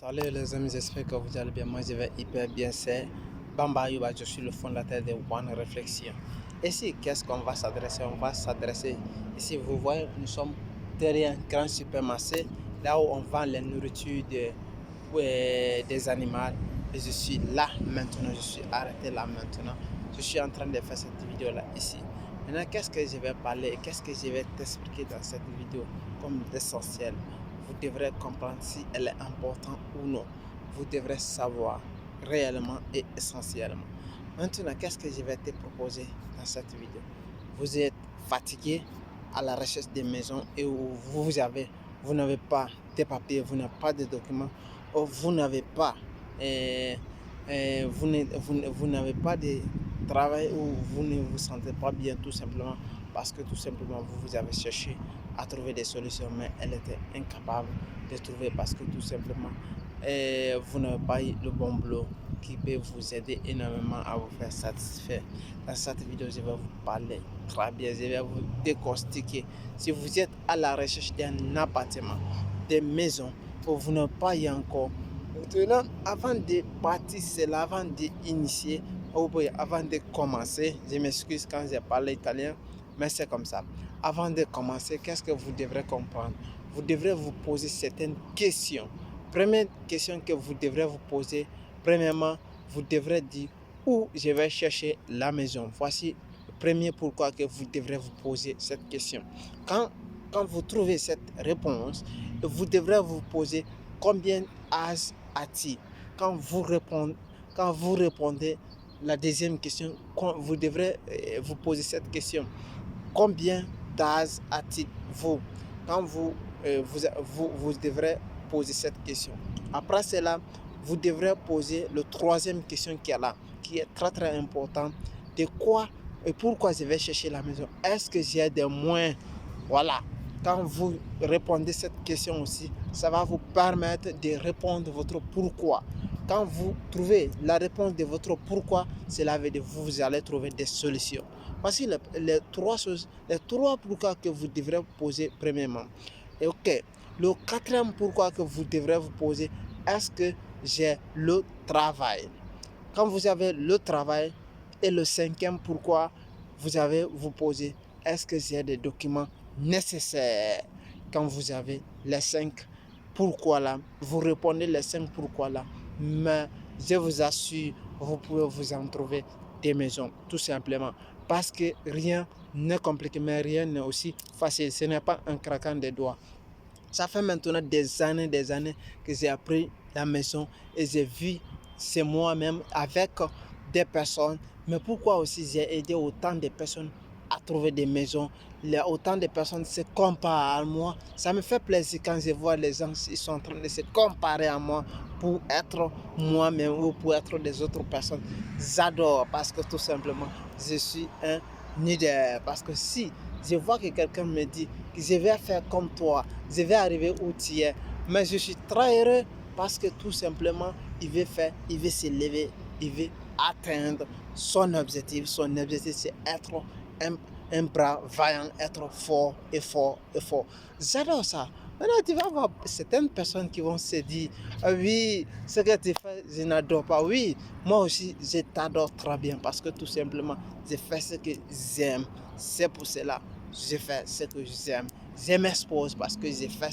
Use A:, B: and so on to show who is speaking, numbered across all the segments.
A: Salut les amis, j'espère que vous allez bien. Moi je vais hyper bien. C'est Bamba Yuba, je suis le fondateur de One Réflexion. Ici, qu'est-ce qu'on va s'adresser? On va s'adresser, ici vous voyez, nous sommes derrière un grand supermarché, là où on vend les nourritures des animaux. Et je suis là maintenant, je suis arrêté là maintenant. Je suis en train de faire cette vidéo là ici. Maintenant, qu'est-ce que je vais parler? Qu'est-ce que je vais t'expliquer dans cette vidéo comme d'essentiel? Vous devrez comprendre si elle est importante ou non. Vous devrez savoir réellement et essentiellement. Maintenant, qu'est-ce que je vais te proposer dans cette vidéo? Vous êtes fatigué à la recherche des maisons et où vous n'avez pas de papiers, vous n'avez pas de documents, ou vous n'avez pas, vous n'avez pas de travail ou vous ne vous sentez pas bien tout simplement parce que tout simplement vous avez cherché à trouver des solutions mais elle était incapable de trouver parce que tout simplement vous n'avez pas eu le bon boulot qui peut vous aider énormément à vous faire satisfaire. Dans cette vidéo, je vais vous parler très bien, je vais vous décortiquer. Si vous êtes à la recherche d'un appartement, des maisons, ou vous n'avez pas eu encore, maintenant, avant de partir cela, avant d'initier, ou avant de commencer, je m'excuse quand j'ai parlé italien, mais c'est comme ça. Avant de commencer, qu'est-ce que vous devrez comprendre? Vous devrez vous poser certaines questions. Première question que vous devrez vous poser, premièrement, vous devrez dire où je vais chercher la maison. Voici le premier pourquoi que vous devrez vous poser cette question. Quand vous trouvez cette réponse, vous devrez vous poser combien d'âge a-t-il? Quand vous répondez la deuxième question, vous devrez vous poser cette question. Combien d'âge a-t-il vous? Quand vous devrez poser cette question. Après cela, vous devrez poser la troisième question qui est là, qui est très très importante. De quoi et pourquoi je vais chercher la maison? Est-ce que j'ai des moyens? Voilà. Quand vous répondez cette question aussi, ça va vous permettre de répondre votre pourquoi. Quand vous trouvez la réponse de votre pourquoi, cela veut dire que vous allez trouver des solutions. Voici les trois choses, les trois pourquoi que vous devrez vous poser premièrement. Et ok, le quatrième pourquoi que vous devrez vous poser, est-ce que j'ai le travail? Quand vous avez le travail, et le cinquième pourquoi vous avez vous poser, est-ce que j'ai des documents nécessaires? Quand vous avez les cinq pourquoi là, vous répondez les cinq pourquoi là, mais je vous assure, vous pouvez vous en trouver des maisons, tout simplement. Parce que rien n'est compliqué, mais rien n'est aussi facile. Ce n'est pas un craquant des doigts. Ça fait maintenant des années que j'ai appris la maison et j'ai vu, c'est moi-même avec des personnes. Mais pourquoi aussi j'ai aidé autant de personnes à trouver des maisons? Autant de personnes se comparent à moi. Ça me fait plaisir quand je vois les gens, ils sont en train de se comparer à moi pour être moi-même ou pour être des autres personnes. J'adore parce que tout simplement, je suis un leader. Parce que si je vois que quelqu'un me dit que je vais faire comme toi, je vais arriver où tu es, mais je suis très heureux parce que tout simplement, il veut faire, il veut se lever, il veut atteindre son objectif. Son objectif, c'est être un bras vaillant, être fort et fort et fort. J'adore ça. Maintenant, tu vas avoir certaines personnes qui vont se dire, ah oui, ce que tu fais, je n'adore pas. Oui, moi aussi, je t'adore très bien parce que tout simplement, je fais ce que j'aime. C'est pour cela que je fais ce que j'aime. Je m'expose parce que je fais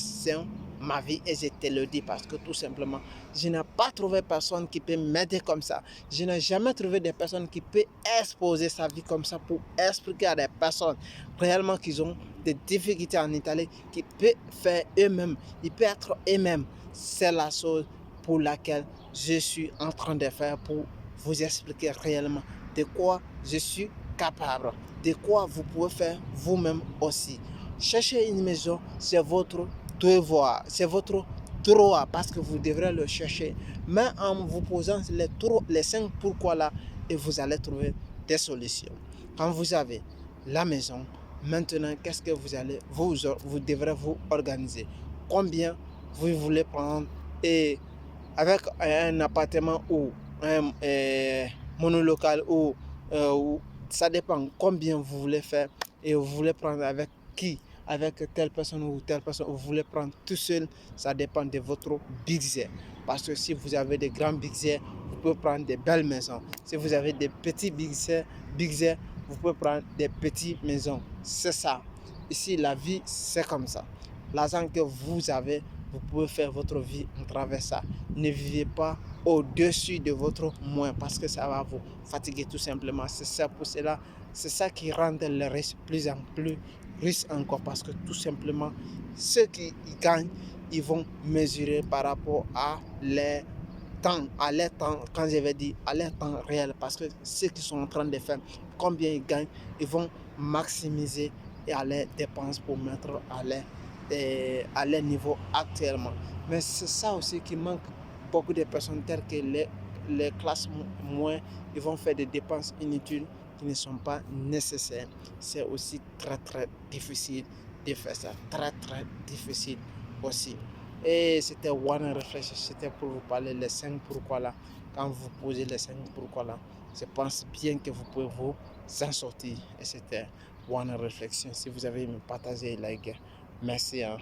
A: ma vie et je te le dis parce que tout simplement, je n'ai pas trouvé personne qui peut m'aider comme ça. Je n'ai jamais trouvé de personne qui peut exposer sa vie comme ça pour expliquer à des personnes réellement qu'ils ont des difficultés en Italie, qui peuvent faire eux-mêmes, ils peuvent être eux-mêmes. C'est la chose pour laquelle je suis en train de faire pour vous expliquer réellement de quoi je suis capable, de quoi vous pouvez faire vous-même aussi. Chercher une maison, c'est votre devoir, c'est votre droit parce que vous devrez le chercher. Mais en vous posant les 5 pourquoi là, et vous allez trouver des solutions. Quand vous avez la maison, maintenant, qu'est-ce que vous devrez vous organiser? Combien vous voulez prendre et avec un appartement ou un monolocal ou ça dépend combien vous voulez faire et vous voulez prendre avec qui, avec telle personne ou telle personne, vous voulez prendre tout seul, ça dépend de votre budget. Parce que si vous avez des grands budgets, vous pouvez prendre des belles maisons. Si vous avez des petits budgets, vous pouvez prendre des petites maisons. C'est ça. Ici, la vie, c'est comme ça. L'argent que vous avez, vous pouvez faire votre vie à travers ça. Ne vivez pas au-dessus de votre moyen parce que ça va vous fatiguer tout simplement. C'est ça pour cela. C'est ça qui rend les riches plus en plus riches encore parce que tout simplement, ceux qui gagnent, ils vont mesurer par rapport à les temps, quand je vais dire à leur temps réel, parce que ceux qui sont en train de faire, combien ils gagnent, ils vont maximiser et à leurs dépenses pour mettre à leur niveau actuellement. Mais c'est ça aussi qui manque beaucoup de personnes telles que les classes moyennes, ils vont faire des dépenses inutiles qui ne sont pas nécessaires. C'est aussi très difficile de faire ça, très difficile aussi. Et c'était One Reflection, c'était pour vous parler les 5 pourquoi là. Quand vous posez les 5 pourquoi là, je pense bien que vous pouvez vous en sortir. Et c'était One Reflection. Si vous avez aimé, partagez, like. Merci. Hein.